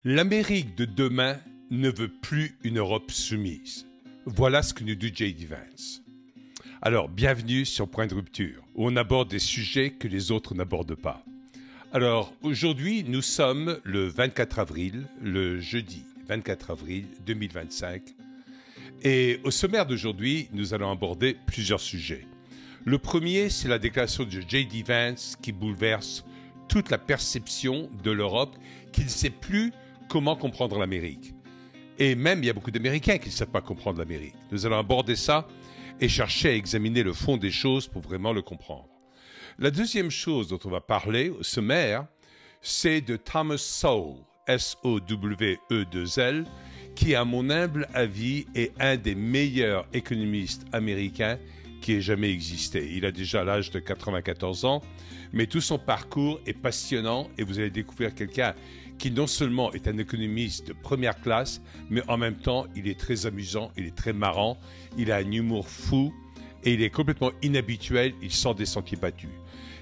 L'Amérique de demain ne veut plus une Europe soumise. Voilà ce que nous dit J.D. Vance. Alors, bienvenue sur Point de Rupture, où on aborde des sujets que les autres n'abordent pas. Alors, aujourd'hui, nous sommes le 24 avril, le jeudi 24 avril 2025. Et au sommaire d'aujourd'hui, nous allons aborder plusieurs sujets. Le premier, c'est la déclaration de J.D. Vance qui bouleverse toute la perception de l'Europe, qui ne sait plus comment comprendre l'Amérique. Et même, il y a beaucoup d'Américains qui ne savent pas comprendre l'Amérique. Nous allons aborder ça et chercher à examiner le fond des choses pour vraiment le comprendre. La deuxième chose dont on va parler au sommaire, c'est de Thomas Sowell, S-O-W-E-2-L, qui, à mon humble avis, est un des meilleurs économistes américains qui ait jamais existé. Il a déjà l'âge de 94 ans, mais tout son parcours est passionnant et vous allez découvrir quelqu'un qui non seulement est un économiste de première classe, mais en même temps, il est très amusant, il est très marrant, il a un humour fou et il est complètement inhabituel, il sort des sentiers battus.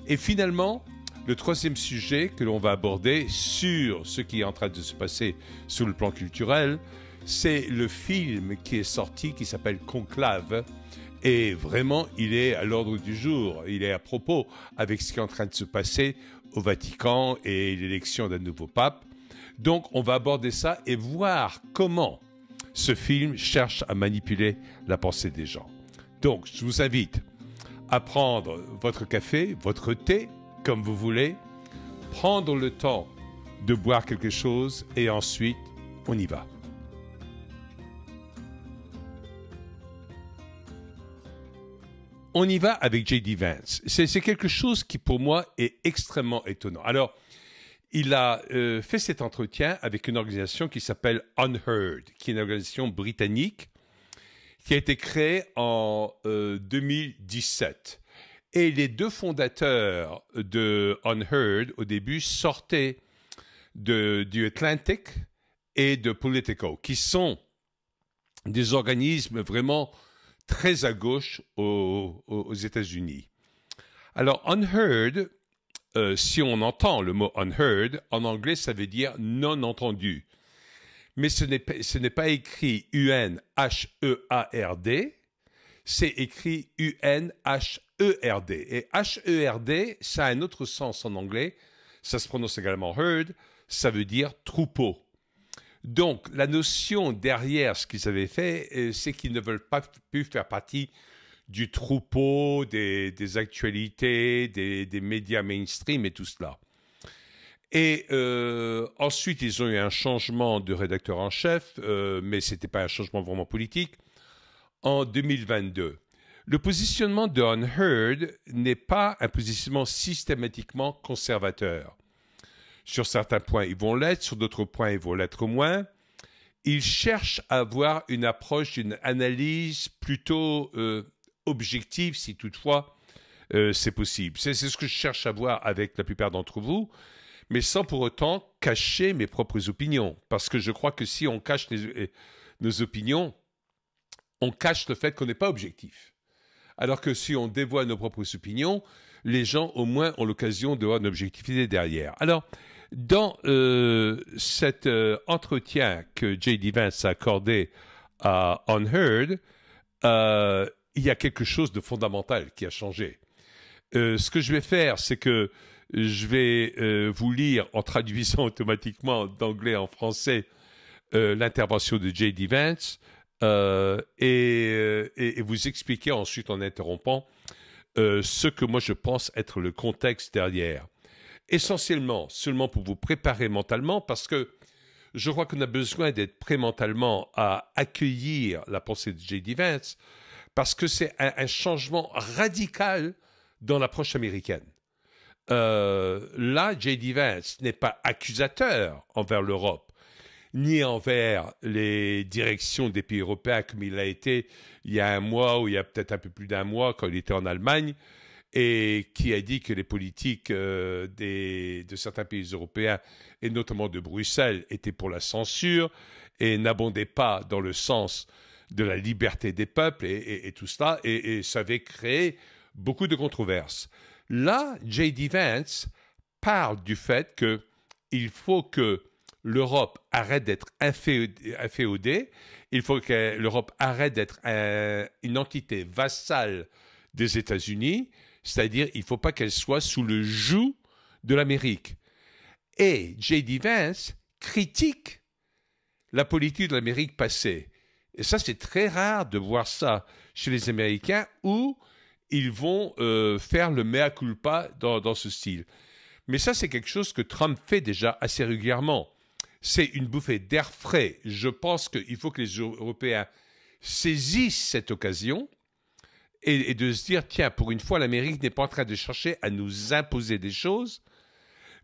Et finalement, le troisième sujet que l'on va aborder sur ce qui est en train de se passer sur le plan culturel, c'est le film qui est sorti, qui s'appelle Conclave. Et vraiment, il est à l'ordre du jour. Il est à propos avec ce qui est en train de se passer au Vatican et l'élection d'un nouveau pape. Donc, on va aborder ça et voir comment ce film cherche à manipuler la pensée des gens. Donc, je vous invite à prendre votre café, votre thé, comme vous voulez, prendre le temps de boire quelque chose et ensuite, on y va. On y va avec J.D. Vance. C'est quelque chose qui, pour moi, est extrêmement étonnant. Alors, il a fait cet entretien avec une organisation qui s'appelle Unheard, qui est une organisation britannique qui a été créée en 2017. Et les deux fondateurs de Unheard, au début, sortaient du Atlantic et de Politico, qui sont des organismes vraiment très à gauche aux États-Unis. Alors, unheard, si on entend le mot unheard, en anglais, ça veut dire non entendu. Mais ce n'est pas écrit U-N-H-E-A-R-D, c'est écrit U-N-H-E-R-D. Et H-E-R-D, ça a un autre sens en anglais, ça se prononce également heard, ça veut dire troupeau. Donc, la notion derrière ce qu'ils avaient fait, c'est qu'ils ne veulent pas plus faire partie du troupeau, des actualités, des médias mainstream et tout cela. Et ensuite, ils ont eu un changement de rédacteur en chef, mais ce n'était pas un changement vraiment politique, en 2022. Le positionnement de Unheard n'est pas un positionnement systématiquement conservateur. Sur certains points, ils vont l'être. Sur d'autres points, ils vont l'être moins. Ils cherchent à avoir une approche, une analyse plutôt objective, si toutefois c'est possible. C'est ce que je cherche à voir avec la plupart d'entre vous, mais sans pour autant cacher mes propres opinions. Parce que je crois que si on cache nos opinions, on cache le fait qu'on n'est pas objectif. Alors que si on dévoile nos propres opinions, les gens, au moins, ont l'occasion de voir une objectivité derrière. Alors, dans cet entretien que J.D. Vance a accordé à Unheard, il y a quelque chose de fondamental qui a changé. Ce que je vais faire, c'est que je vais vous lire, en traduisant automatiquement d'anglais en français, l'intervention de J.D. Vance, et vous expliquer ensuite en interrompant ce que moi je pense être le contexte derrière. Essentiellement, seulement pour vous préparer mentalement, parce que je crois qu'on a besoin d'être prêt mentalement à accueillir la pensée de J.D. Vance, parce que c'est un changement radical dans l'approche américaine. Là, J.D. Vance n'est pas accusateur envers l'Europe, ni envers les directions des pays européens comme il l'a été il y a un mois ou il y a peut-être un peu plus d'un mois quand il était en Allemagne et qui a dit que les politiques de certains pays européens et notamment de Bruxelles étaient pour la censure et n'abondaient pas dans le sens de la liberté des peuples et tout cela et ça avait créé beaucoup de controverses. Là, J.D. Vance parle du fait qu'il faut que l'Europe arrête d'être inféodée, il faut que l'Europe arrête d'être une entité vassale des États-Unis, c'est-à-dire il ne faut pas qu'elle soit sous le joug de l'Amérique. Et J.D. Vance critique la politique de l'Amérique passée. Et ça, c'est très rare de voir ça chez les Américains où ils vont faire le mea culpa dans ce style. Mais ça, c'est quelque chose que Trump fait déjà assez régulièrement. C'est une bouffée d'air frais. Je pense qu'il faut que les Européens saisissent cette occasion et de se dire, tiens, pour une fois, l'Amérique n'est pas en train de chercher à nous imposer des choses,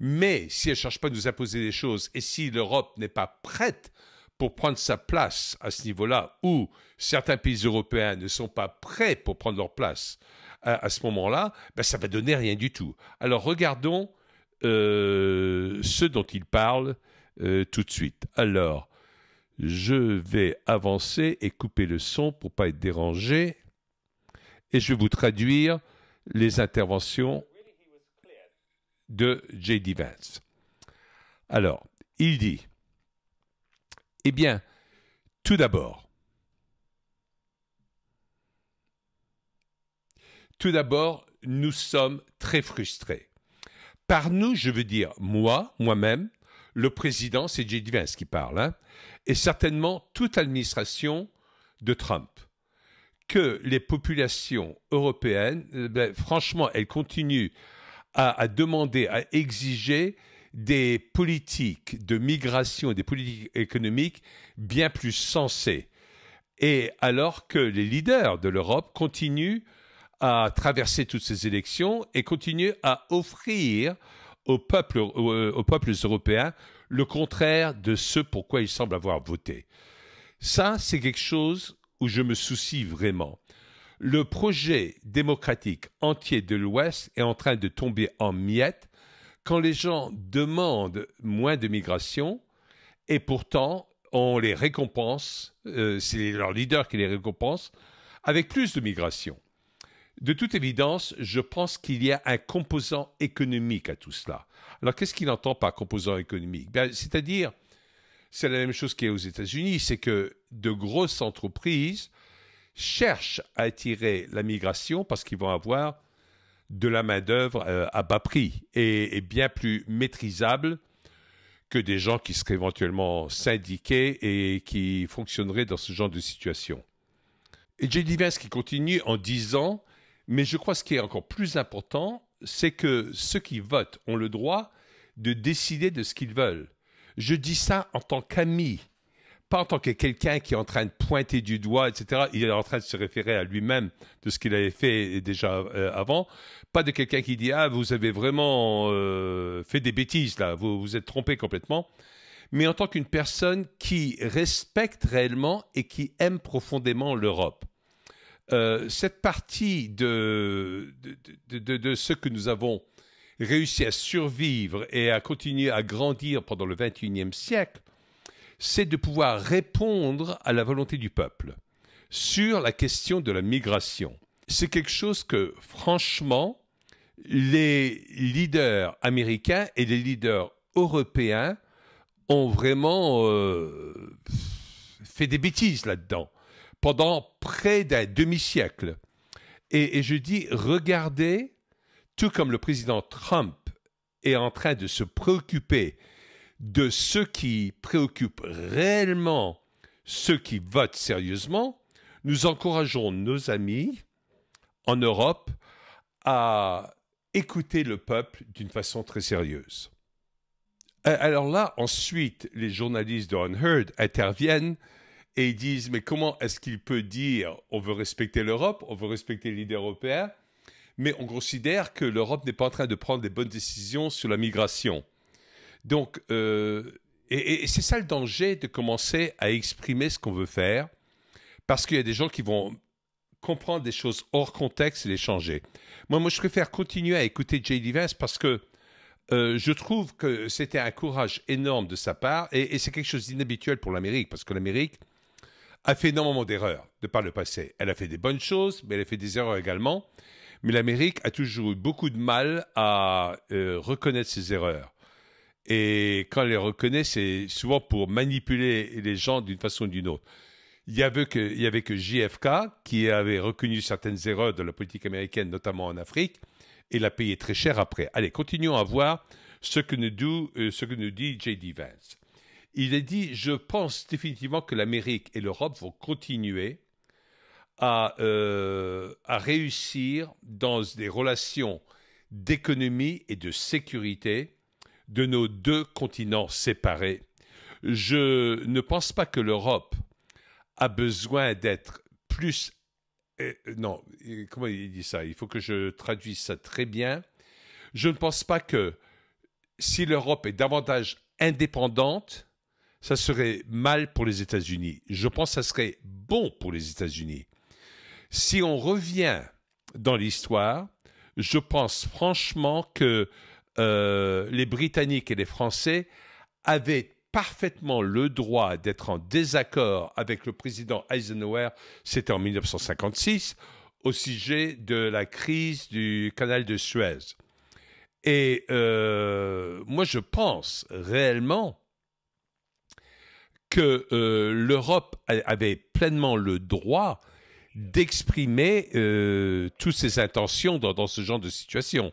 mais si elle ne cherche pas à nous imposer des choses et si l'Europe n'est pas prête pour prendre sa place à ce niveau-là, ou certains pays européens ne sont pas prêts pour prendre leur place à ce moment-là, ben ça va donner rien du tout. Alors regardons ce dont il parle tout de suite. Alors, je vais avancer et couper le son pour ne pas être dérangé, et je vais vous traduire les interventions de J.D. Vance. Alors, il dit, eh bien, tout d'abord, nous sommes très frustrés. Par nous, je veux dire moi-même, le président, c'est J.D. Vance qui parle, hein, et certainement toute l'administration de Trump. Que les populations européennes, franchement, elles continuent à demander, à exiger des politiques de migration et des politiques économiques bien plus sensées. Et alors que les leaders de l'Europe continuent à traverser toutes ces élections et continuent à offrir aux peuples européens le contraire de ce pour quoi ils semblent avoir voté. Ça, c'est quelque chose où je me soucie vraiment. Le projet démocratique entier de l'Ouest est en train de tomber en miettes quand les gens demandent moins de migration et pourtant on les récompense, c'est leur leader qui les récompense, avec plus de migration. De toute évidence, je pense qu'il y a un composant économique à tout cela. Alors qu'est-ce qu'il entend par composant économique ? C'est-à-dire, c'est la même chose qu'il y a aux États-Unis, c'est que de grosses entreprises cherchent à attirer la migration parce qu'ils vont avoir de la main-d'œuvre à bas prix et bien plus maîtrisable que des gens qui seraient éventuellement syndiqués et qui fonctionneraient dans ce genre de situation. Et J.D. Vance qui continue en disant, mais je crois que ce qui est encore plus important, c'est que ceux qui votent ont le droit de décider de ce qu'ils veulent. Je dis ça en tant qu'ami, pas en tant que quelqu'un qui est en train de pointer du doigt, etc. Il est en train de se référer à lui-même de ce qu'il avait fait déjà avant. Pas de quelqu'un qui dit « Ah, vous avez vraiment fait des bêtises, là, vous vous êtes trompé complètement ». Mais en tant qu'une personne qui respecte réellement et qui aime profondément l'Europe. Cette partie de ce que nous avons réussi à survivre et à continuer à grandir pendant le XXIe siècle, c'est de pouvoir répondre à la volonté du peuple sur la question de la migration. C'est quelque chose que, franchement, les leaders américains et les leaders européens ont vraiment fait des bêtises là-dedans pendant près d'un demi-siècle. Et je dis, regardez, tout comme le président Trump est en train de se préoccuper de ce qui préoccupe réellement ceux qui votent sérieusement, nous encourageons nos amis en Europe à écouter le peuple d'une façon très sérieuse. Alors là, ensuite, les journalistes de Unheard interviennent et ils disent, mais comment est-ce qu'il peut dire on veut respecter l'Europe, on veut respecter les leaders européens, mais on considère que l'Europe n'est pas en train de prendre des bonnes décisions sur la migration. Donc, et c'est ça le danger de commencer à exprimer ce qu'on veut faire, parce qu'il y a des gens qui vont comprendre des choses hors contexte et les changer. Moi, je préfère continuer à écouter J.D. Vance parce que je trouve que c'était un courage énorme de sa part et c'est quelque chose d'inhabituel pour l'Amérique, parce que l'Amérique a fait énormément d'erreurs de par le passé. Elle a fait des bonnes choses, mais elle a fait des erreurs également. Mais l'Amérique a toujours eu beaucoup de mal à reconnaître ses erreurs. Et quand elle les reconnaît, c'est souvent pour manipuler les gens d'une façon ou d'une autre. Il y avait que JFK qui avait reconnu certaines erreurs de la politique américaine, notamment en Afrique, et l'a payé très cher après. Allez, continuons à voir ce que nous dit J.D. Vance. Il a dit, je pense définitivement que l'Amérique et l'Europe vont continuer à réussir dans des relations d'économie et de sécurité de nos deux continents séparés. Je ne pense pas que l'Europe a besoin d'être plus... non, comment il dit ça? Il faut que je traduise ça très bien. Je ne pense pas que si l'Europe est davantage indépendante, ça serait mal pour les États-Unis. Je pense que ça serait bon pour les États-Unis. Si on revient dans l'histoire, je pense franchement que les Britanniques et les Français avaient parfaitement le droit d'être en désaccord avec le président Eisenhower, c'était en 1956, au sujet de la crise du canal de Suez. Et moi, je pense réellement que l'Europe avait pleinement le droit d'exprimer toutes ses intentions dans ce genre de situation.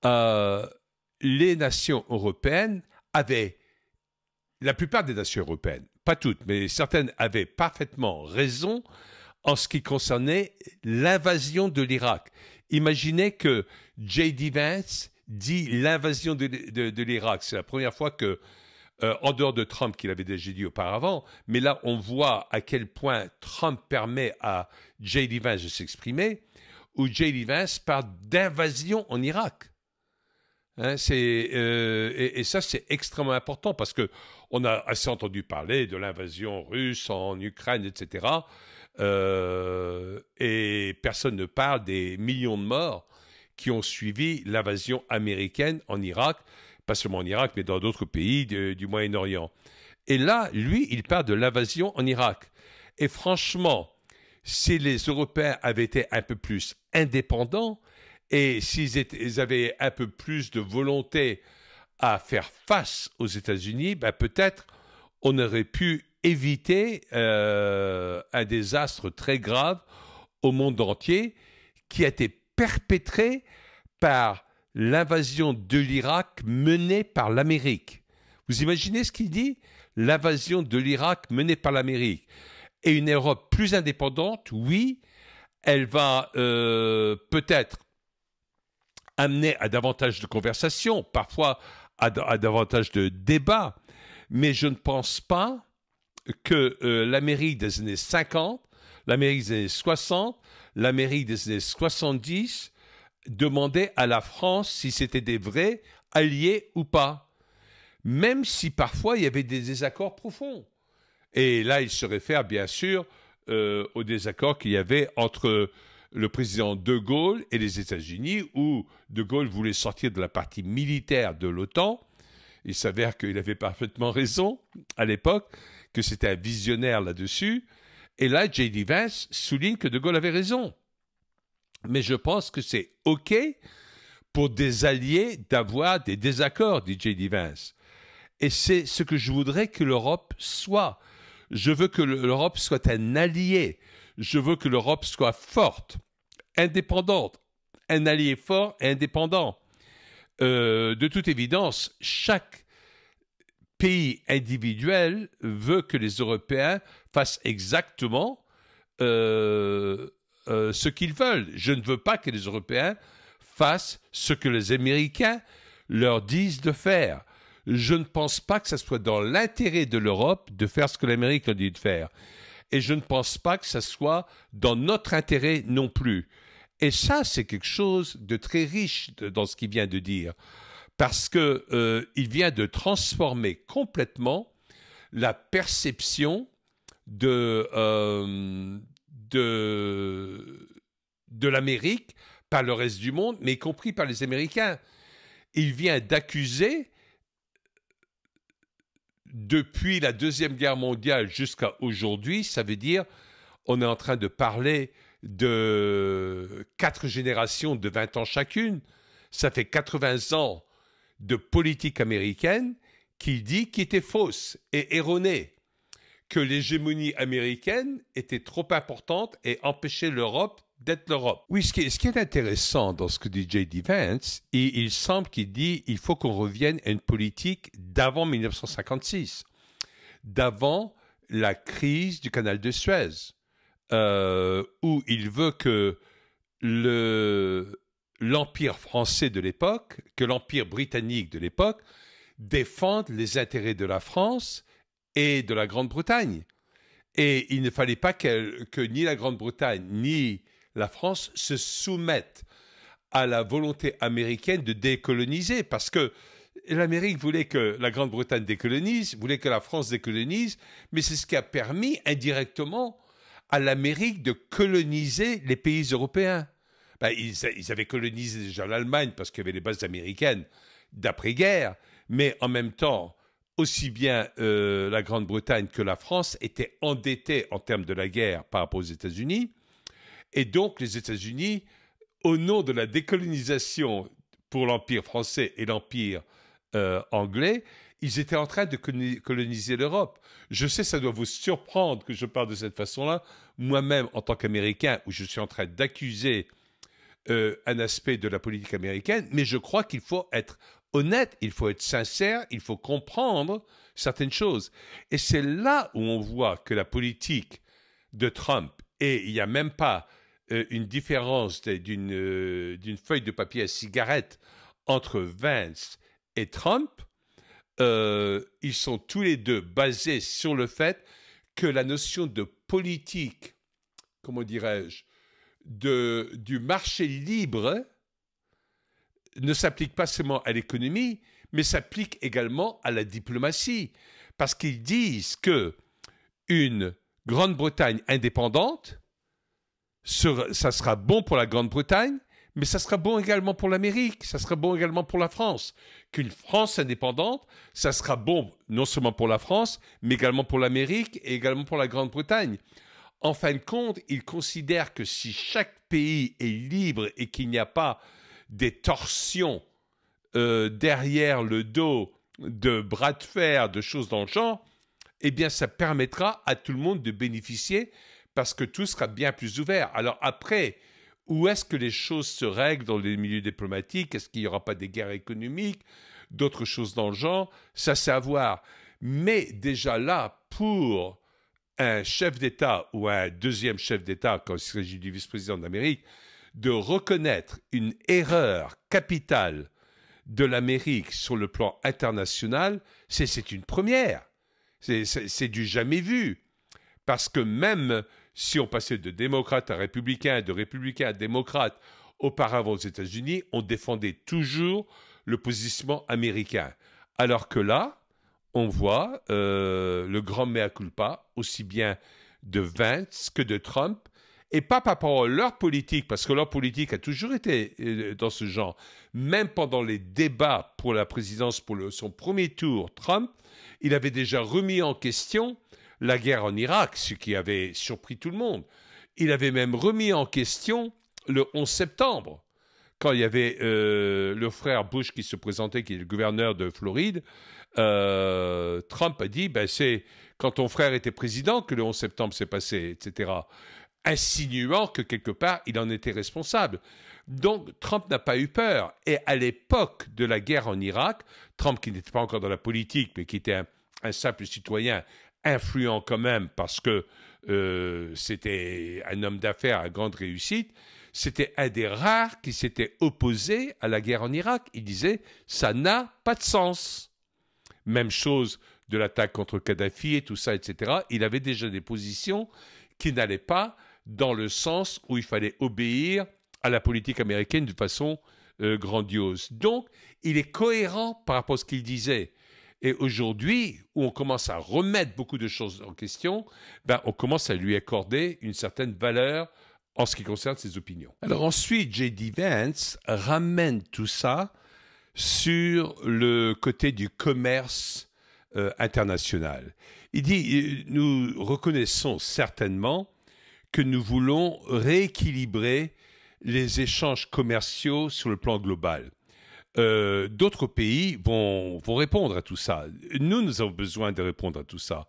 Les nations européennes avaient, la plupart des nations européennes, pas toutes, mais certaines avaient parfaitement raison en ce qui concernait l'invasion de l'Irak. Imaginez que J.D. Vance dit l'invasion de l'Irak. C'est la première fois que, en dehors de Trump, qu'il avait déjà dit auparavant, mais là, on voit à quel point Trump permet à J.D. Vance de s'exprimer, où J.D. Vance parle d'invasion en Irak. Hein, et ça, c'est extrêmement important parce qu'on a assez entendu parler de l'invasion russe en Ukraine, etc. Et personne ne parle des millions de morts qui ont suivi l'invasion américaine en Irak, pas seulement en Irak, mais dans d'autres pays du Moyen-Orient. Et là, lui, il parle de l'invasion en Irak. Et franchement, si les Européens avaient été un peu plus indépendants, et s'ils avaient un peu plus de volonté à faire face aux États-Unis, ben peut-être on aurait pu éviter un désastre très grave au monde entier qui a été perpétré par l'invasion de l'Irak menée par l'Amérique. Vous imaginez ce qu'il dit? L'invasion de l'Irak menée par l'Amérique. Et une Europe plus indépendante, oui, elle va peut-être amener à davantage de conversations, parfois à davantage de débats, mais je ne pense pas que l'Amérique des années 50, l'Amérique des années 60, l'Amérique des années 70 demandait à la France si c'était des vrais alliés ou pas, même si parfois il y avait des désaccords profonds. Et là, il se réfère bien sûr aux désaccords qu'il y avait entre le président De Gaulle et les États-Unis, où De Gaulle voulait sortir de la partie militaire de l'OTAN. Il s'avère qu'il avait parfaitement raison à l'époque, que c'était un visionnaire là-dessus. Et là, J.D. Vance souligne que De Gaulle avait raison. Mais je pense que c'est OK pour des alliés d'avoir des désaccords, dit J.D. Vance. Et c'est ce que je voudrais que l'Europe soit. Je veux que l'Europe soit un allié. Je veux que l'Europe soit forte, indépendante, un allié fort et indépendant. De toute évidence, chaque pays individuel veut que les Européens fassent exactement ce qu'ils veulent. Je ne veux pas que les Européens fassent ce que les Américains leur disent de faire. Je ne pense pas que ce soit dans l'intérêt de l'Europe de faire ce que l'Amérique leur dit de faire. Et je ne pense pas que ça soit dans notre intérêt non plus. Et ça, c'est quelque chose de très riche dans ce qu'il vient de dire. Parce qu'il vient de transformer complètement la perception de l'Amérique par le reste du monde, mais y compris par les Américains. Il vient d'accuser, depuis la Deuxième Guerre mondiale jusqu'à aujourd'hui, ça veut dire on est en train de parler de 4 générations de 20 ans chacune. Ça fait 80 ans de politique américaine qu'il dit qui était fausse et erronée, que l'hégémonie américaine était trop importante et empêchait l'Europe d'être l'Europe. Oui, ce qui est intéressant dans ce que dit J.D. Vance, il semble qu'il dit il faut qu'on revienne à une politique d'avant 1956, d'avant la crise du canal de Suez, où il veut que l'Empire français de l'époque, que l'Empire britannique de l'époque, défendent les intérêts de la France et de la Grande-Bretagne. Et il ne fallait pas que ni la Grande-Bretagne ni la France se soumettent à la volonté américaine de décoloniser, parce que l'Amérique voulait que la Grande-Bretagne décolonise, voulait que la France décolonise, mais c'est ce qui a permis indirectement à l'Amérique de coloniser les pays européens. Ben, ils avaient colonisé déjà l'Allemagne parce qu'il y avait les bases américaines d'après-guerre, mais en même temps, aussi bien la Grande-Bretagne que la France étaient endettés en termes de la guerre par rapport aux États-Unis. Et donc, les États-Unis, au nom de la décolonisation pour l'Empire français et l'Empire anglais, ils étaient en train de coloniser l'Europe. Je sais, ça doit vous surprendre que je parle de cette façon-là. Moi-même, en tant qu'Américain, où je suis en train d'accuser un aspect de la politique américaine, mais je crois qu'il faut être honnête, il faut être sincère, il faut comprendre certaines choses. Et c'est là où on voit que la politique de Trump, et il n'y a même pas une différence d'une feuille de papier à cigarette entre Vance et Trump, ils sont tous les deux basés sur le fait que la notion de politique, comment dirais-je, du marché libre ne s'applique pas seulement à l'économie, mais s'applique également à la diplomatie. Parce qu'ils disent que une Grande-Bretagne indépendante, ça sera bon pour la Grande-Bretagne, mais ça sera bon également pour l'Amérique, ça sera bon également pour la France. Qu'une France indépendante, ça sera bon non seulement pour la France, mais également pour l'Amérique et également pour la Grande-Bretagne. En fin de compte, ils considèrent que si chaque pays est libre et qu'il n'y a pas des torsions derrière le dos, de bras de fer, de choses dans le genre, eh bien, ça permettra à tout le monde de bénéficier parce que tout sera bien plus ouvert. Alors après, où est-ce que les choses se règlent dans les milieux diplomatiques? Est-ce qu'il n'y aura pas des guerres économiques, d'autres choses dans le genre? Ça, c'est à voir. Mais déjà là, pour un chef d'État ou un deuxième chef d'État, quand il s'agit du vice-président d'Amérique, de reconnaître une erreur capitale de l'Amérique sur le plan international, c'est une première. C'est du jamais vu. Parce que même si on passait de démocrate à républicain, de républicain à démocrate, auparavant aux États-Unis, on défendait toujours le positionnement américain. Alors que là, on voit le grand mea culpa, aussi bien de Vance que de Trump, et pas par rapport à leur politique, parce que leur politique a toujours été dans ce genre. Même pendant les débats pour la présidence, pour son premier tour, Trump, il avait déjà remis en question la guerre en Irak, ce qui avait surpris tout le monde. Il avait même remis en question le 11 septembre, quand il y avait le frère Bush qui se présentait, qui est le gouverneur de Floride. Trump a dit, c'est quand ton frère était président que le 11 septembre s'est passé, etc., insinuant que quelque part, il en était responsable. Donc, Trump n'a pas eu peur. Et à l'époque de la guerre en Irak, Trump, qui n'était pas encore dans la politique, mais qui était un simple citoyen, influent quand même, parce que c'était un homme d'affaires à grande réussite, c'était un des rares qui s'était opposé à la guerre en Irak. Il disait, ça n'a pas de sens. Même chose de l'attaque contre Kadhafi et tout ça, etc. Il avait déjà des positions qui n'allaient pas dans le sens où il fallait obéir à la politique américaine de façon grandiose. Donc, il est cohérent par rapport à ce qu'il disait. Et aujourd'hui, où on commence à remettre beaucoup de choses en question, on commence à lui accorder une certaine valeur en ce qui concerne ses opinions. Alors ensuite, J.D. Vance ramène tout ça sur le côté du commerce international. Il dit, nous reconnaissons certainement que nous voulons rééquilibrer les échanges commerciaux sur le plan global. D'autres pays vont répondre à tout ça. Nous avons besoin de répondre à tout ça.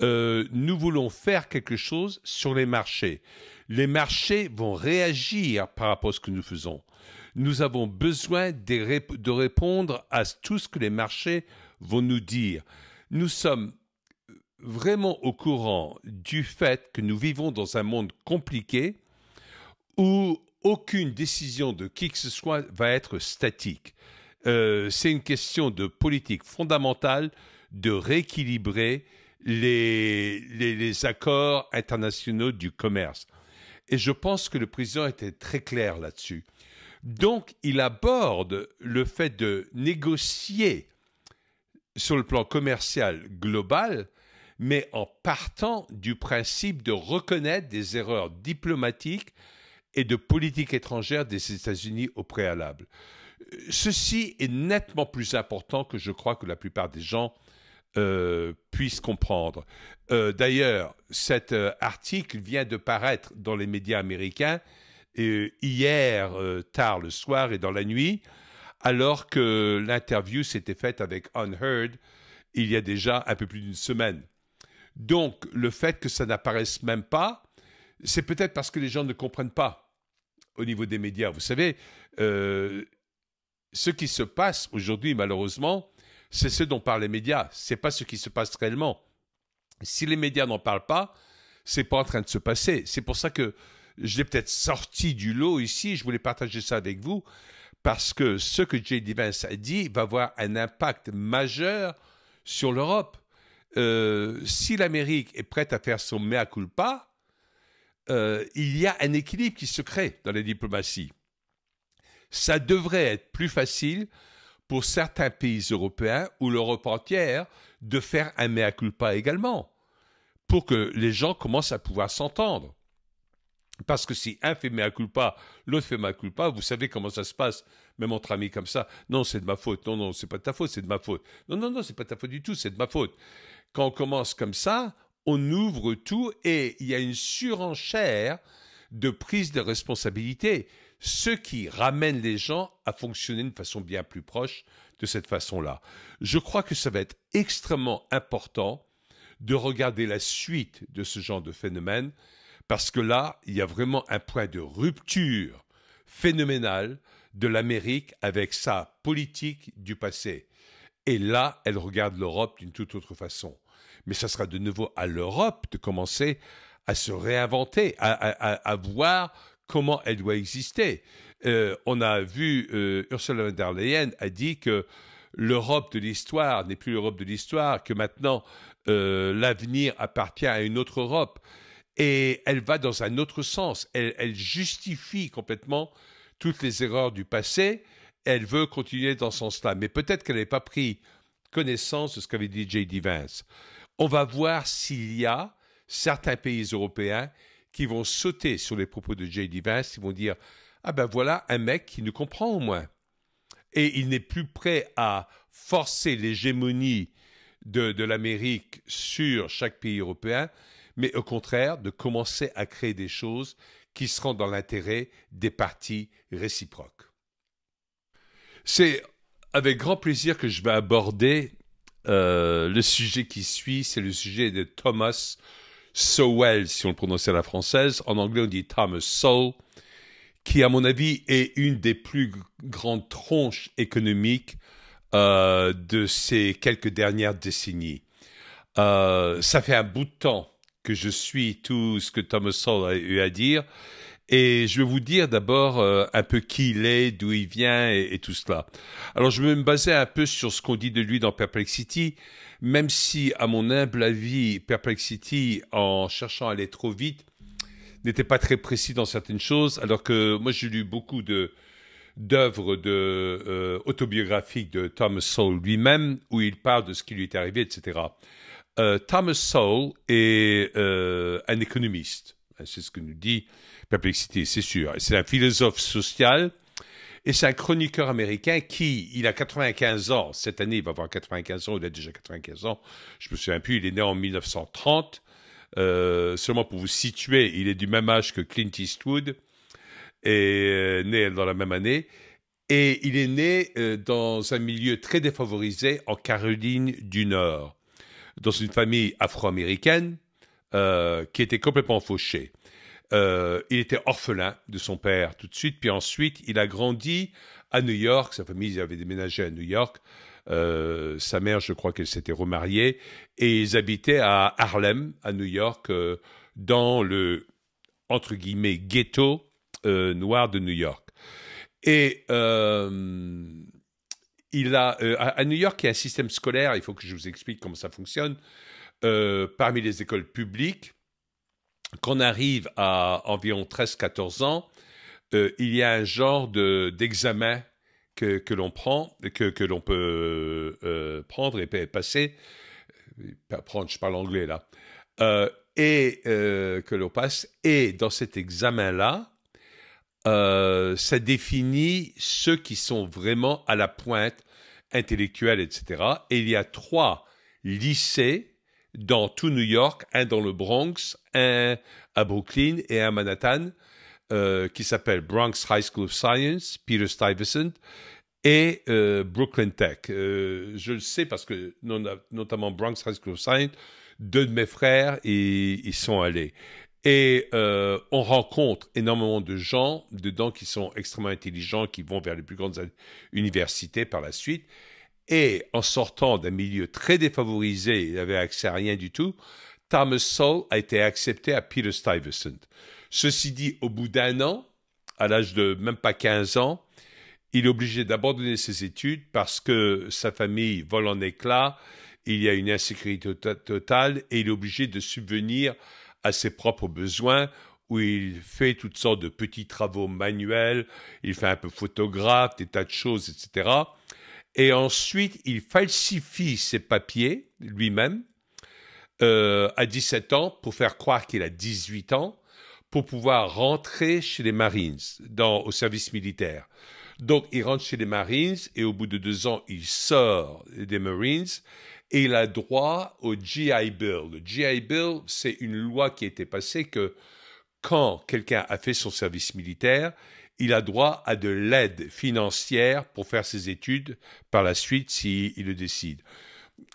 Nous voulons faire quelque chose sur les marchés. Les marchés vont réagir par rapport à ce que nous faisons. Nous avons besoin de répondre à tout ce que les marchés vont nous dire. Nous sommes vraiment au courant du fait que nous vivons dans un monde compliqué où aucune décision de qui que ce soit va être statique. C'est une question de politique fondamentale de rééquilibrer les accords internationaux du commerce. Et je pense que le président était très clair là-dessus. Donc, il aborde le fait de négocier sur le plan commercial global, mais en partant du principe de reconnaître des erreurs diplomatiques et de politique étrangère des États-Unis au préalable. Ceci est nettement plus important que je crois que la plupart des gens puissent comprendre. D'ailleurs, cet article vient de paraître dans les médias américains hier, tard le soir et dans la nuit, alors que l'interview s'était faite avec Unheard il y a déjà un peu plus d'une semaine. Donc, le fait que ça n'apparaisse même pas, c'est peut-être parce que les gens ne comprennent pas au niveau des médias. Vous savez, ce qui se passe aujourd'hui, malheureusement, c'est ce dont parlent les médias. Ce n'est pas ce qui se passe réellement. Si les médias n'en parlent pas, ce n'est pas en train de se passer. C'est pour ça que je l'ai peut-être sorti du lot ici. Je voulais partager ça avec vous parce que ce que J.D. Vance a dit va avoir un impact majeur sur l'Europe. Si l'Amérique est prête à faire son mea culpa, il y a un équilibre qui se crée dans la diplomatie. Ça devrait être plus facile pour certains pays européens ou l'Europe entière de faire un mea culpa également, pour que les gens commencent à pouvoir s'entendre. Parce que si un fait mea culpa, l'autre fait mea culpa, vous savez comment ça se passe, même entre amis comme ça. Non, c'est de ma faute. Non, non, c'est pas de ta faute, c'est de ma faute. Non, non, non, c'est pas de ta faute du tout, c'est de ma faute. Quand on commence comme ça, on ouvre tout et il y a une surenchère de prise de responsabilité, ce qui ramène les gens à fonctionner de façon bien plus proche de cette façon-là. Je crois que ça va être extrêmement important de regarder la suite de ce genre de phénomène, parce que là, il y a vraiment un point de rupture phénoménale de l'Amérique avec sa politique du passé. Et là, elle regarde l'Europe d'une toute autre façon. Mais ça sera de nouveau à l'Europe de commencer à se réinventer, à voir comment elle doit exister. On a vu, Ursula von der Leyen a dit que l'Europe de l'histoire n'est plus l'Europe de l'histoire, que maintenant l'avenir appartient à une autre Europe. Et elle va dans un autre sens. Elle justifie complètement toutes les erreurs du passé. Elle veut continuer dans ce sens-là. Mais peut-être qu'elle n'avait pas pris connaissance de ce qu'avait dit J.D. Vance. On va voir s'il y a certains pays européens qui vont sauter sur les propos de J.D. Vance, qui vont dire « Ah ben voilà un mec qui nous comprend au moins ». Et il n'est plus prêt à forcer l'hégémonie de l'Amérique sur chaque pays européen, mais au contraire de commencer à créer des choses qui seront dans l'intérêt des parties réciproques. C'est avec grand plaisir que je vais aborder le sujet qui suit, c'est le sujet de Thomas Sowell, si on le prononce à la française. En anglais, on dit Thomas Sowell, qui, à mon avis, est une des plus grandes tronches économiques de ces quelques dernières décennies. Ça fait un bout de temps que je suis tout ce que Thomas Sowell a eu à dire. Et je vais vous dire d'abord un peu qui il est, d'où il vient et tout cela. Alors, je vais me baser un peu sur ce qu'on dit de lui dans Perplexity, même si, à mon humble avis, Perplexity, en cherchant à aller trop vite, n'était pas très précis dans certaines choses, alors que moi, j'ai lu beaucoup d'œuvres autobiographiques de Thomas Sowell lui-même, où il parle de ce qui lui est arrivé, etc. Thomas Sowell est un économiste. C'est ce que nous dit Perplexity, c'est sûr. C'est un philosophe social et c'est un chroniqueur américain qui, il a 95 ans. Cette année, il va avoir 95 ans, il a déjà 95 ans. Je me souviens plus, il est né en 1930. Seulement pour vous situer, il est du même âge que Clint Eastwood et né dans la même année. Et il est né dans un milieu très défavorisé en Caroline du Nord, dans une famille afro-américaine qui était complètement fauchée. Il était orphelin de son père tout de suite, puis ensuite il a grandi à New York. Sa famille avait déménagé à New York. Sa mère, je crois qu'elle s'était remariée, et ils habitaient à Harlem, à New York, dans le, entre guillemets, ghetto noir de New York. Et à New York, il y a un système scolaire, il faut que je vous explique comment ça fonctionne. Parmi les écoles publiques, quand on arrive à environ 13-14 ans, il y a un genre d'examen que l'on prend, que l'on peut prendre et passer. Prendre, je parle anglais là. Que l'on passe. Et dans cet examen-là, ça définit ceux qui sont vraiment à la pointe intellectuelle, etc. Et il y a 3 lycées dans tout New York, un dans le Bronx, un à Brooklyn et un à Manhattan, qui s'appelle Bronx High School of Science, Peter Stuyvesant, et Brooklyn Tech. Je le sais parce que, notamment Bronx High School of Science, 2 de mes frères y sont allés. Et on rencontre énormément de gens dedans qui sont extrêmement intelligents, qui vont vers les plus grandes universités par la suite. Et en sortant d'un milieu très défavorisé, il n'avait accès à rien du tout, Thomas Sowell a été accepté à Peter Stuyvesant. Ceci dit, au bout d'1 an, à l'âge de même pas 15 ans, il est obligé d'abandonner ses études parce que sa famille vole en éclats, il y a une insécurité totale et il est obligé de subvenir à ses propres besoins, où il fait toutes sortes de petits travaux manuels, il fait un peu photographe, des tas de choses, etc. Et ensuite, il falsifie ses papiers lui-même à 17 ans pour faire croire qu'il a 18 ans pour pouvoir rentrer chez les Marines, au service militaire. Donc, il rentre chez les Marines et au bout de 2 ans, il sort des Marines et il a droit au GI Bill. Le GI Bill, c'est une loi qui a été passée que quand quelqu'un a fait son service militaire, il a droit à de l'aide financière pour faire ses études par la suite s'il le décide.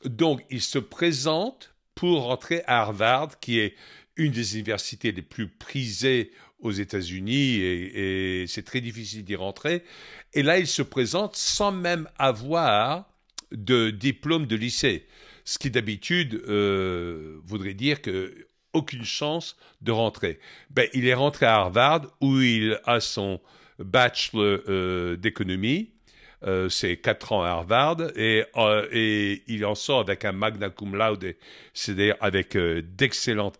Donc, il se présente pour rentrer à Harvard, qui est une des universités les plus prisées aux États-Unis, et c'est très difficile d'y rentrer. Et là, il se présente sans même avoir de diplôme de lycée, ce qui d'habitude voudrait dire que aucune chance de rentrer. Ben, il est rentré à Harvard où il a son bachelor d'économie. C'est 4 ans à Harvard et il en sort avec un magna cum laude, c'est-à-dire avec d'excellentes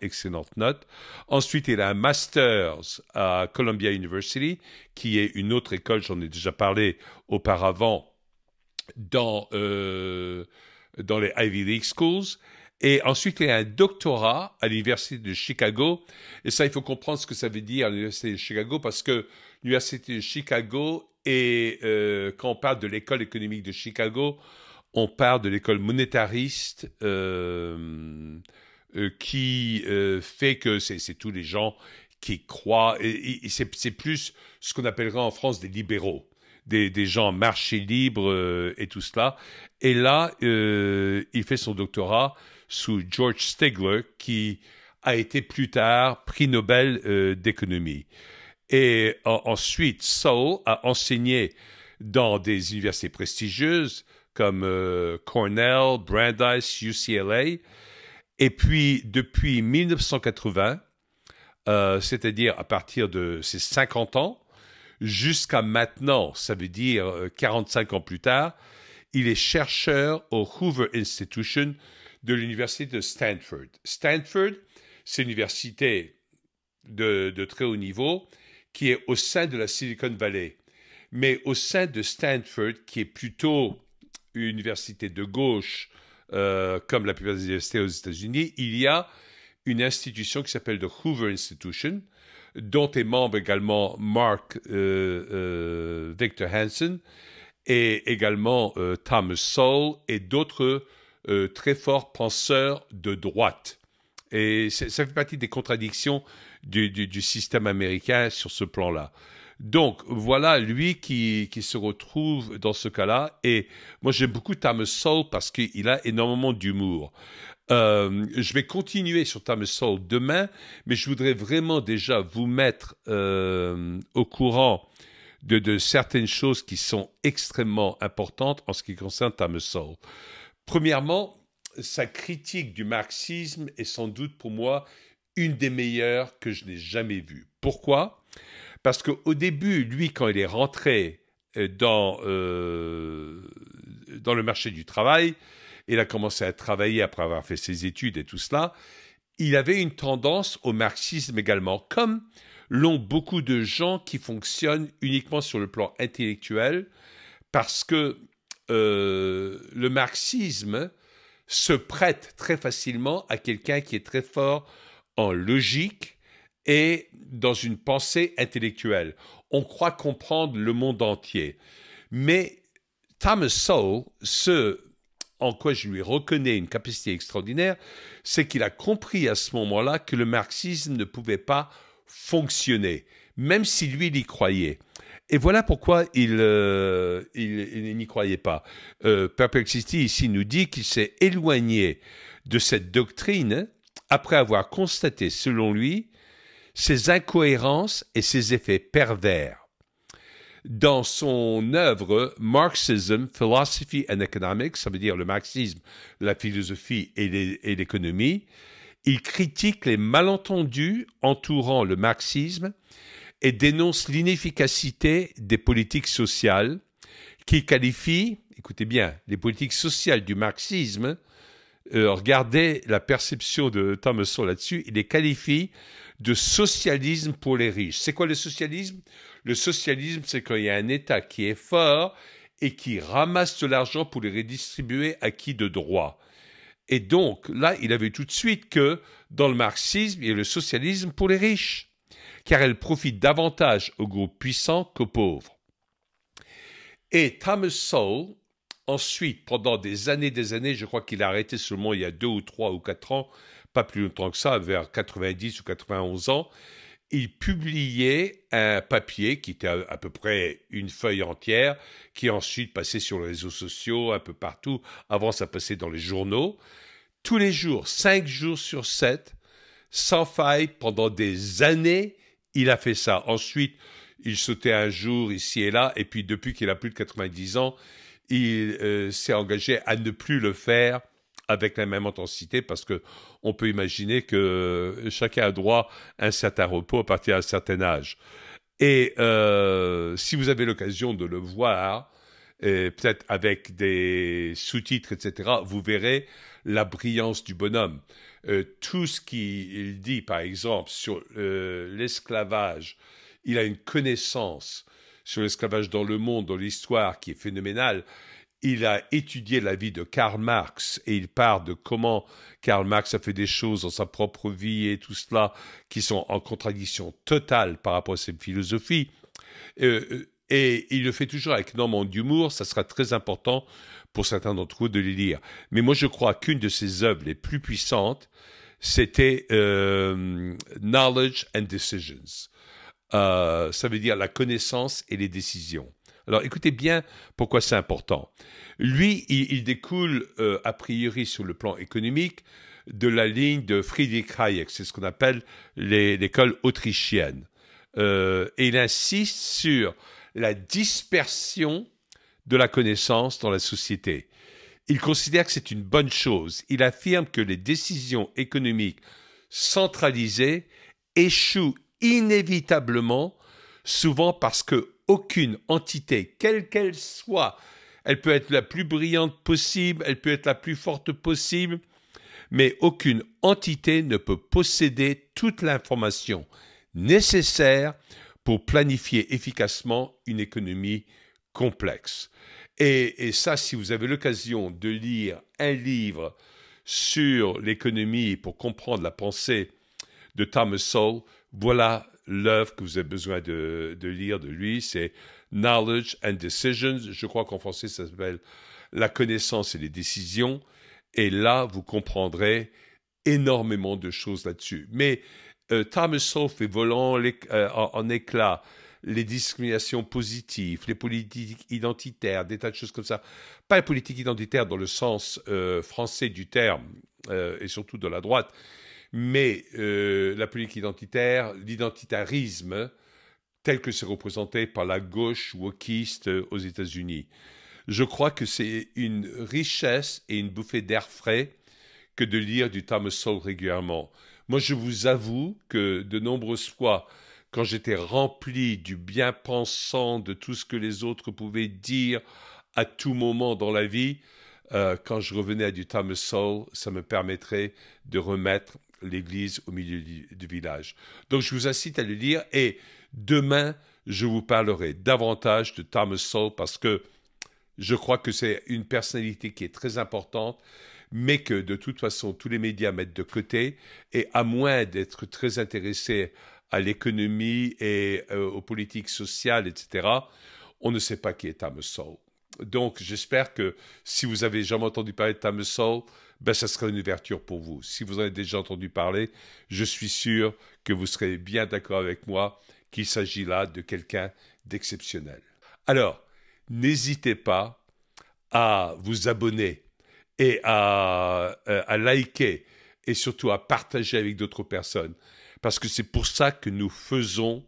notes. Ensuite, il a un master's à Columbia University, qui est une autre école, j'en ai déjà parlé auparavant, dans les Ivy League Schools. Et ensuite, il y a un doctorat à l'Université de Chicago. Et ça, il faut comprendre ce que ça veut dire, l'Université de Chicago, parce que l'Université de Chicago, et quand on parle de l'école économique de Chicago, on parle de l'école monétariste qui fait que c'est tous les gens qui croient, et c'est plus ce qu'on appellerait en France des libéraux. Des gens marché libre et tout cela. Et là, il fait son doctorat sous George Stigler, qui a été plus tard prix Nobel d'économie. Et ensuite, Sowell a enseigné dans des universités prestigieuses comme Cornell, Brandeis, UCLA. Et puis, depuis 1980, c'est-à-dire à partir de ses 50 ans, jusqu'à maintenant, ça veut dire 45 ans plus tard, il est chercheur au Hoover Institution de l'université de Stanford. Stanford, c'est une université de très haut niveau qui est au sein de la Silicon Valley. Mais au sein de Stanford, qui est plutôt une université de gauche, comme la plupart des universités aux États-Unis, il y a une institution qui s'appelle le Hoover Institution, dont est membre également Mark Victor Hansen, et également Thomas Sowell et d'autres très forts penseurs de droite. Et ça fait partie des contradictions du système américain sur ce plan-là. Donc, voilà lui qui se retrouve dans ce cas-là. Et moi, j'aime beaucoup Thomas Sowell parce qu'il a énormément d'humour. Je vais continuer sur Thomas Sowell demain, mais je voudrais vraiment déjà vous mettre au courant de certaines choses qui sont extrêmement importantes en ce qui concerne Thomas Sowell. Premièrement, sa critique du marxisme est sans doute pour moi une des meilleures que je n'ai jamais vues. Pourquoi? Parce qu'au début, lui, quand il est rentré dans le marché du travail, il a commencé à travailler après avoir fait ses études et tout cela, il avait une tendance au marxisme également, comme l'ont beaucoup de gens qui fonctionnent uniquement sur le plan intellectuel, parce que le marxisme se prête très facilement à quelqu'un qui est très fort en logique et dans une pensée intellectuelle. On croit comprendre le monde entier. Mais Thomas Sowell, ce en quoi je lui reconnais une capacité extraordinaire, c'est qu'il a compris à ce moment-là que le marxisme ne pouvait pas fonctionner, même si lui, il y croyait. Et voilà pourquoi il n'y croyait pas. Perplexity ici nous dit qu'il s'est éloigné de cette doctrine après avoir constaté, selon lui, ses incohérences et ses effets pervers. Dans son œuvre Marxism, Philosophy and Economics, ça veut dire le marxisme, la philosophie et l'économie, il critique les malentendus entourant le marxisme et dénonce l'inefficacité des politiques sociales qui qualifient, écoutez bien, les politiques sociales du marxisme. Regardez la perception de Thomas Sowell là-dessus, il les qualifie de socialisme pour les riches. C'est quoi le socialisme? Le socialisme, c'est quand il y a un État qui est fort et qui ramasse de l'argent pour le redistribuer à qui de droit. Et donc, là, il a vu tout de suite que dans le marxisme, il y a le socialisme pour les riches, car elle profite davantage aux groupes puissants qu'aux pauvres. Et Thomas Sowell, ensuite, pendant des années, je crois qu'il a arrêté seulement il y a 2 ou 3 ou 4 ans, pas plus longtemps que ça, vers 90 ou 91 ans, il publiait un papier qui était à peu près une feuille entière, qui ensuite passait sur les réseaux sociaux, un peu partout. Avant, ça passait dans les journaux. Tous les jours, 5 jours sur 7, sans faille, pendant des années, il a fait ça. Ensuite, il sautait un jour ici et là, et puis depuis qu'il a plus de 90 ans, il s'est engagé à ne plus le faire avec la même intensité, parce que on peut imaginer que chacun a droit à un certain repos à partir d'un certain âge. Et si vous avez l'occasion de le voir, peut-être avec des sous-titres, etc., vous verrez la brillance du bonhomme. Tout ce qu'il dit, par exemple, sur l'esclavage, il a une connaissance sur l'esclavage dans le monde, dans l'histoire, qui est phénoménale. Il a étudié la vie de Karl Marx et il parle de comment Karl Marx a fait des choses dans sa propre vie et tout cela qui sont en contradiction totale par rapport à cette philosophie. Et il le fait toujours avec énormément d'humour. Ça sera très important pour certains d'entre vous de les lire. Mais moi, je crois qu'une de ses œuvres les plus puissantes, c'était Knowledge and Decisions. Ça veut dire la connaissance et les décisions. Alors écoutez bien pourquoi c'est important. Lui, il découle a priori sur le plan économique de la ligne de Friedrich Hayek, c'est ce qu'on appelle l'école autrichienne. Et il insiste sur la dispersion de la connaissance dans la société. Il considère que c'est une bonne chose. Il affirme que les décisions économiques centralisées échouent inévitablement, souvent parce que aucune entité, quelle qu'elle soit, elle peut être la plus brillante possible, elle peut être la plus forte possible, mais aucune entité ne peut posséder toute l'information nécessaire pour planifier efficacement une économie complexe. Et ça, si vous avez l'occasion de lire un livre sur l'économie pour comprendre la pensée de Thomas Sowell, voilà l'œuvre que vous avez besoin de lire de lui, c'est Knowledge and Decisions. Je crois qu'en français, ça s'appelle La connaissance et les décisions. Et là, vous comprendrez énormément de choses là-dessus. Mais Thomas Sowell fait volant en éclats les discriminations positives, les politiques identitaires, des tas de choses comme ça. Pas les politiques identitaires dans le sens français du terme, et surtout de la droite, mais la politique identitaire, l'identitarisme, tel que c'est représenté par la gauche wokiste aux États-Unis. Je crois que c'est une richesse et une bouffée d'air frais que de lire du Thomas Sowell régulièrement. Moi, je vous avoue que de nombreuses fois, quand j'étais rempli du bien-pensant, de tout ce que les autres pouvaient dire à tout moment dans la vie, quand je revenais à du Thomas Sowell, ça me permettrait de remettre l'église au milieu du village. Donc, je vous incite à le lire et demain, je vous parlerai davantage de Thomas Sowell parce que je crois que c'est une personnalité qui est très importante, mais que de toute façon, tous les médias mettent de côté, et à moins d'être très intéressés à l'économie et aux politiques sociales, etc., on ne sait pas qui est Thomas Sowell. Donc, j'espère que si vous avez jamais entendu parler de Thomas Sowell, ben, ça sera une ouverture pour vous. Si vous en avez déjà entendu parler, je suis sûr que vous serez bien d'accord avec moi qu'il s'agit là de quelqu'un d'exceptionnel. Alors, n'hésitez pas à vous abonner et à liker et surtout à partager avec d'autres personnes. Parce que c'est pour ça que nous faisons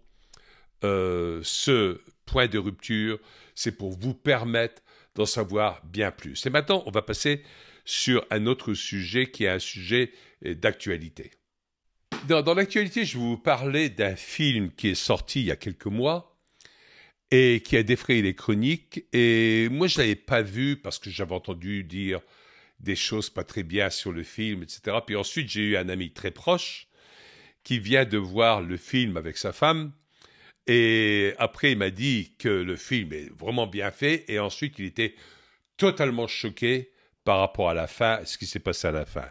ce point de rupture, c'est pour vous permettre d'en savoir bien plus. Et maintenant, on va passer sur un autre sujet qui est un sujet d'actualité. Dans l'actualité, je vais vous parler d'un film qui est sorti il y a quelques mois et qui a défrayé les chroniques. Et moi, je ne l'avais pas vu parce que j'avais entendu dire des choses pas très bien sur le film, etc. Puis ensuite, j'ai eu un ami très proche qui vient de voir le film avec sa femme. Et après, il m'a dit que le film est vraiment bien fait. Et ensuite, il était totalement choqué par rapport à la fin, ce qui s'est passé à la fin.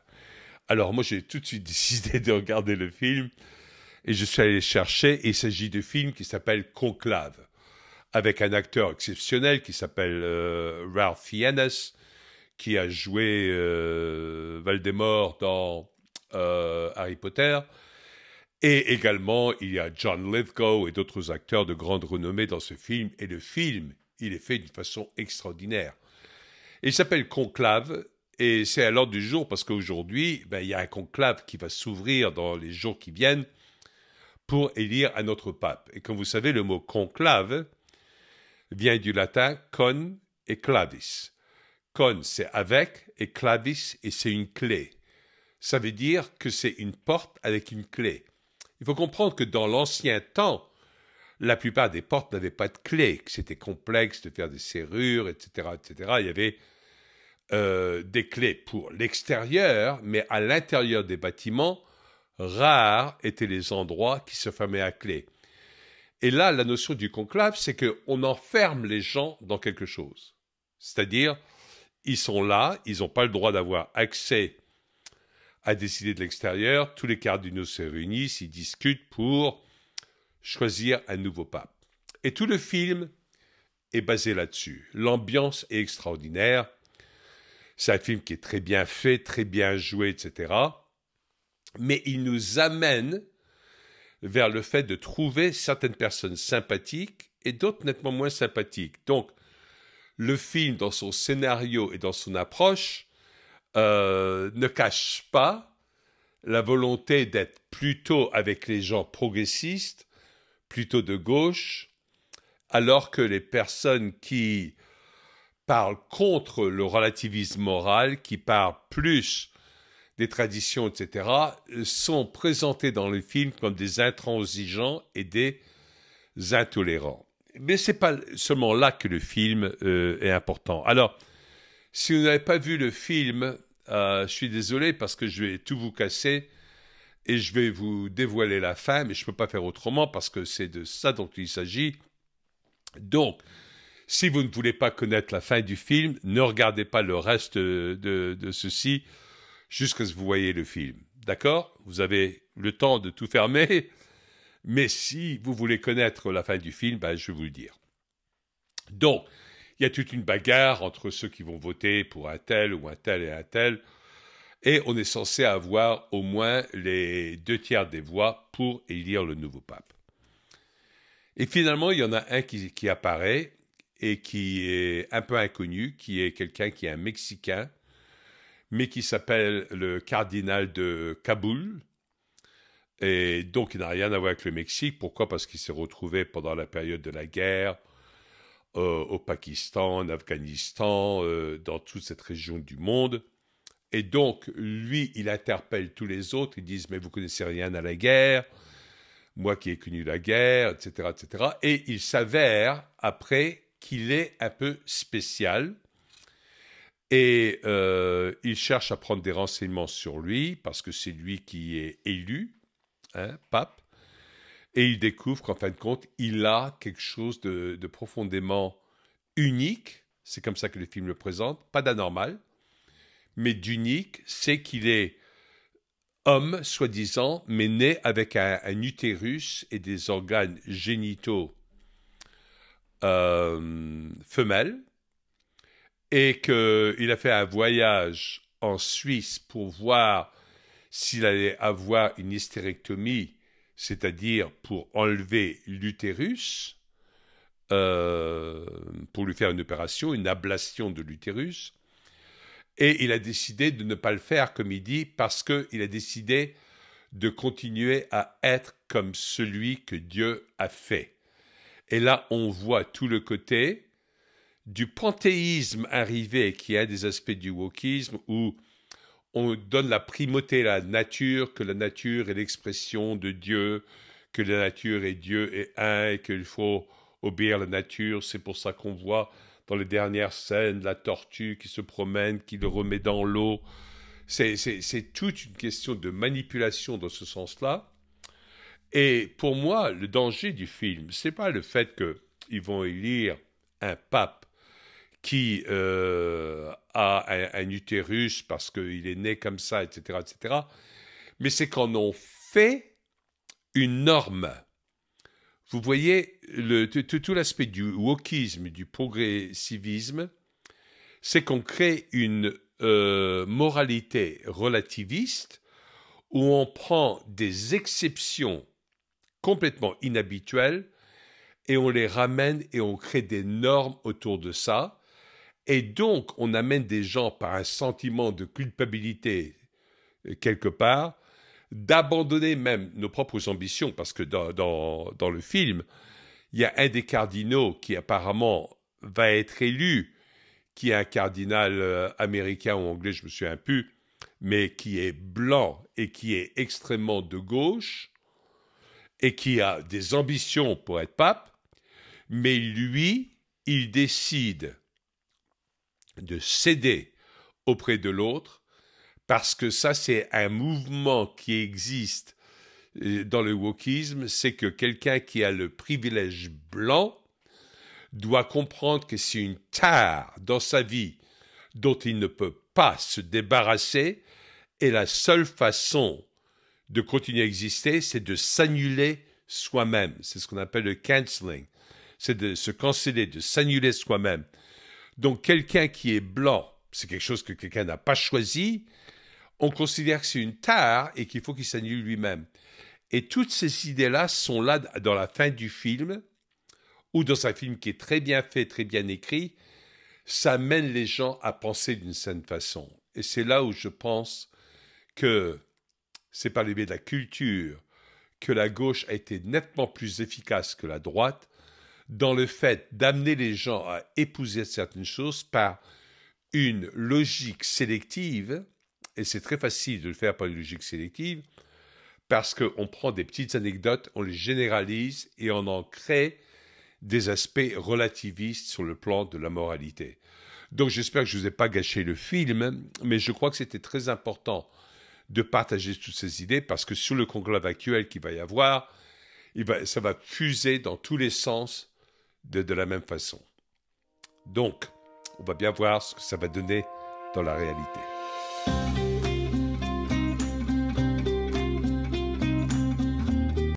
Alors moi, j'ai tout de suite décidé de regarder le film. Et je suis allé le chercher. Et il s'agit de film qui s'appelle Conclave, avec un acteur exceptionnel qui s'appelle Ralph Fiennes, qui a joué Voldemort dans Harry Potter. Et également, il y a John Lithgow et d'autres acteurs de grande renommée dans ce film. Et le film, il est fait d'une façon extraordinaire. Et il s'appelle Conclave, et c'est à l'ordre du jour parce qu'aujourd'hui, ben, il y a un conclave qui va s'ouvrir dans les jours qui viennent pour élire un autre pape. Et comme vous savez, le mot conclave vient du latin con et clavis. Con, c'est avec, et clavis, et c'est une clé. Ça veut dire que c'est une porte avec une clé. Il faut comprendre que dans l'ancien temps, la plupart des portes n'avaient pas de clé, que c'était complexe de faire des serrures, etc., etc. Il y avait des clés pour l'extérieur, mais à l'intérieur des bâtiments, rares étaient les endroits qui se fermaient à clé. Et là, la notion du conclave, c'est qu'on enferme les gens dans quelque chose. C'est-à-dire, ils sont là, ils n'ont pas le droit d'avoir accès à des idées de l'extérieur. Tous les cardinaux se réunissent, ils discutent pour choisir un nouveau pape. Et tout le film est basé là-dessus. L'ambiance est extraordinaire. C'est un film qui est très bien fait, très bien joué, etc. Mais il nous amène vers le fait de trouver certaines personnes sympathiques et d'autres nettement moins sympathiques. Donc, le film, dans son scénario et dans son approche, ne cache pas la volonté d'être plutôt avec les gens progressistes, plutôt de gauche, alors que les personnes qui parlent contre le relativisme moral, qui parlent plus des traditions, etc., sont présentées dans le film comme des intransigeants et des intolérants. Mais ce n'est pas seulement là que le film est important. Alors, si vous n'avez pas vu le film, je suis désolé parce que je vais tout vous casser et je vais vous dévoiler la fin, mais je ne peux pas faire autrement parce que c'est de ça dont il s'agit. Donc, si vous ne voulez pas connaître la fin du film, ne regardez pas le reste de ceci jusqu'à ce que vous voyez le film. D'accord? Vous avez le temps de tout fermer, mais si vous voulez connaître la fin du film, ben, je vais vous le dire. Donc, il y a toute une bagarre entre ceux qui vont voter pour un tel ou un tel et un tel, et on est censé avoir au moins les 2/3 des voix pour élire le nouveau pape. Et finalement, il y en a un qui apparaît et qui est un peu inconnu, qui est quelqu'un qui est un Mexicain, mais qui s'appelle le cardinal de Kaboul. Et donc, il n'a rien à voir avec le Mexique. Pourquoi? Parce qu'il s'est retrouvé pendant la période de la guerre au Pakistan, en Afghanistan, dans toute cette région du monde. Et donc, lui, il interpelle tous les autres. Ils disent, mais vous connaissez rien à la guerre. Moi qui ai connu la guerre, etc., etc. Et il s'avère, après, qu'il est un peu spécial. Et il cherche à prendre des renseignements sur lui, parce que c'est lui qui est élu, pape. Et il découvre qu'en fin de compte, il a quelque chose de profondément unique. C'est comme ça que le film le présente. Pas d'anormal, mais d'unique. C'est qu'il est homme, soi-disant, mais né avec un utérus et des organes génitaux femelles, et qu'il a fait un voyage en Suisse pour voir s'il allait avoir une hystérectomie, c'est-à-dire pour enlever l'utérus, pour lui faire une opération, une ablation de l'utérus. Et il a décidé de ne pas le faire, comme il dit, parce qu'il a décidé de continuer à être comme celui que Dieu a fait. Et là, on voit tout le côté du panthéisme arrivé, qui a des aspects du wokisme, où on donne la primauté à la nature, que la nature est l'expression de Dieu, que la nature et Dieu est un, et qu'il faut obéir à la nature. C'est pour ça qu'on voit dans les dernières scènes la tortue qui se promène, qui le remet dans l'eau. C'est toute une question de manipulation dans ce sens-là. Et pour moi, le danger du film, c'est pas le fait qu'ils vont élire un pape qui a un utérus parce qu'il est né comme ça, etc., etc., mais c'est qu'en ont fait une norme. Vous voyez, tout l'aspect du wokisme, du progressivisme, c'est qu'on crée une moralité relativiste où on prend des exceptions complètement inhabituelles et on les ramène et on crée des normes autour de ça. Et donc, on amène des gens par un sentiment de culpabilité quelque part, d'abandonner même nos propres ambitions, parce que dans le film, il y a un des cardinaux qui apparemment va être élu, qui est un cardinal américain ou anglais, je me souviens plus, mais qui est blanc et qui est extrêmement de gauche et qui a des ambitions pour être pape, mais lui, il décide de céder auprès de l'autre, parce que ça, c'est un mouvement qui existe dans le wokisme, c'est que quelqu'un qui a le privilège blanc doit comprendre que c'est une tare dans sa vie dont il ne peut pas se débarrasser, et la seule façon de continuer à exister, c'est de s'annuler soi-même. C'est ce qu'on appelle le cancelling. C'est de se canceller, de s'annuler soi-même. Donc, quelqu'un qui est blanc, c'est quelque chose que quelqu'un n'a pas choisi, on considère que c'est une tare et qu'il faut qu'il s'annule lui-même. Et toutes ces idées-là sont là dans la fin du film, ou dans un film qui est très bien fait, très bien écrit, ça mène les gens à penser d'une certaine façon. Et c'est là où je pense que c'est par le biais de la culture que la gauche a été nettement plus efficace que la droite dans le fait d'amener les gens à épouser certaines choses par une logique sélective, et c'est très facile de le faire par une logique sélective, parce qu'on prend des petites anecdotes, on les généralise et on en crée des aspects relativistes sur le plan de la moralité. Donc j'espère que je ne vous ai pas gâché le film, mais je crois que c'était très important de partager toutes ces idées, parce que sur le conclave actuel qu'il va y avoir, ça va fuser dans tous les sens de la même façon. Donc, on va bien voir ce que ça va donner dans la réalité.